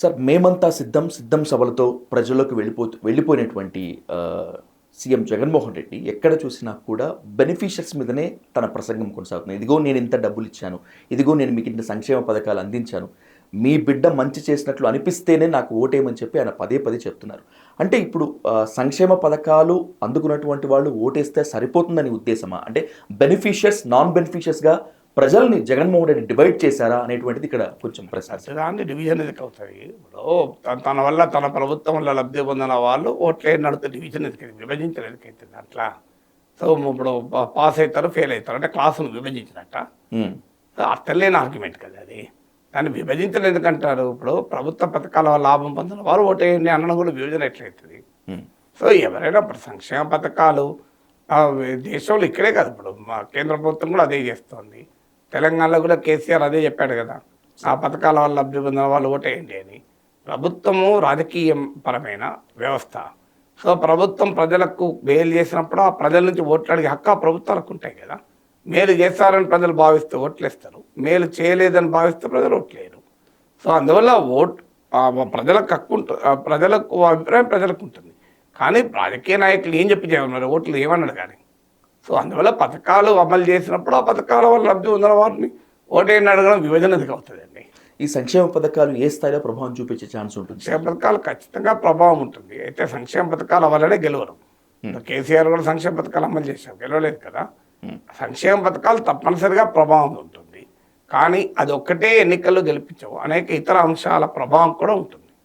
Sir మేమంతా సిద్ధం సిద్ధం సభలతో ప్రజల్లోకి వెళ్ళిపోయినటువంటి సీఎం జగన్మోహన్ రెడ్డి ఎక్కడ చూసినా కూడా బెనిఫిషియర్స్ మీదనే తన ప్రసంగం కొనసాగుతుంది. ఇదిగో నేను ఇంత డబ్బులు ఇచ్చాను, ఇదిగో నేను మీకు ఇంత సంక్షేమ పథకాలు అందించాను, మీ బిడ్డ మంచి చేసినట్లు అనిపిస్తేనే నాకు ఓటేయమని చెప్పి ఆయన పదే పదే చెప్తున్నారు. అంటే ఇప్పుడు సంక్షేమ పథకాలు అందుకున్నటువంటి వాళ్ళు ఓటేస్తే సరిపోతుందని ఉద్దేశమా? అంటే బెనిఫిషియర్స్ నాన్ బెనిఫిషియర్స్గా ప్రజల్ని జగన్మోహన్ రెడ్డి డివైడ్ చేశారా అనేటువంటిది ఇక్కడ కొంచెం ప్రశ్న. దాన్ని డివిజన్ ఎందుకు అవుతుంది? ఇప్పుడు తన వల్ల తన ప్రభుత్వం వల్ల లబ్ధి పొందిన వాళ్ళు ఓట్లే నడితే డివిజన్ ఎందుకైతే విభజించడం ఎందుకైతుంది అట్లా? సో ఇప్పుడు పాస్ అవుతారు, ఫెయిల్ అవుతారు అంటే క్లాసును విభజించినట్ట. అర్థం లేని ఆర్గ్యుమెంట్ కదా అది. దాన్ని విభజించడం ఎందుకంటారు? ఇప్పుడు ప్రభుత్వ పథకాల వల్ల లాభం పొందిన వాళ్ళు ఓటేయండి అనడం కూడా విభజన ఎట్లయితుంది? సో ఎవరైనా ఇప్పుడు సంక్షేమ పథకాలు దేశంలో ఇక్కడే కాదు, ఇప్పుడు మా కేంద్ర ప్రభుత్వం కూడా అదే చేస్తోంది. తెలంగాణలో కూడా కేసీఆర్ అదే చెప్పాడు కదా, ఆ పథకాల వల్ల లబ్ధి పొందిన వాళ్ళు ఓటేయండి అని. ప్రభుత్వము రాజకీయ పరమైన వ్యవస్థ. సో ప్రభుత్వం ప్రజలకు మేలు చేసినప్పుడు ఆ ప్రజల నుంచి ఓట్లు అడిగే హక్కు ఆ ప్రభుత్వాలకు ఉంటాయి కదా. మేలు చేస్తారని ప్రజలు భావిస్తే ఓట్లు వేస్తారు, మేలు చేయలేదని భావిస్తే ప్రజలు ఓట్లేరు. సో అందువల్ల ప్రజలకు హక్కు ఉంటుంది, ప్రజలకు అభిప్రాయం ప్రజలకు ఉంటుంది. కానీ రాజకీయ నాయకులు ఏం చెప్పి చేయమన్నారు, ఓట్లు ఏమన్నాడు కానీ. సో అందువల్ల పథకాలు అమలు చేసినప్పుడు ఆ పథకాల వల్ల లబ్ధి పొందిన వారిని ఓటేని అడగడం విభజన ఎందుకు అవుతుందండి? ఈ సంక్షేమ పథకాలు ఏ స్థాయిలో ప్రభావం చూపించే ఛాన్స్ ఉంటుంది? సంక్షేమ పథకాలు ఖచ్చితంగా ప్రభావం ఉంటుంది. అయితే సంక్షేమ పథకాల వల్లనే గెలవరు. కేసీఆర్ కూడా సంక్షేమ పథకాలు అమలు చేశారు, గెలవలేదు కదా. సంక్షేమ పథకాలు తప్పనిసరిగా ప్రభావం ఉంటుంది, కానీ అది ఒక్కటే ఎన్నికల్లో గెలిపించవు, అనేక ఇతర అంశాల ప్రభావం కూడా ఉంటుంది.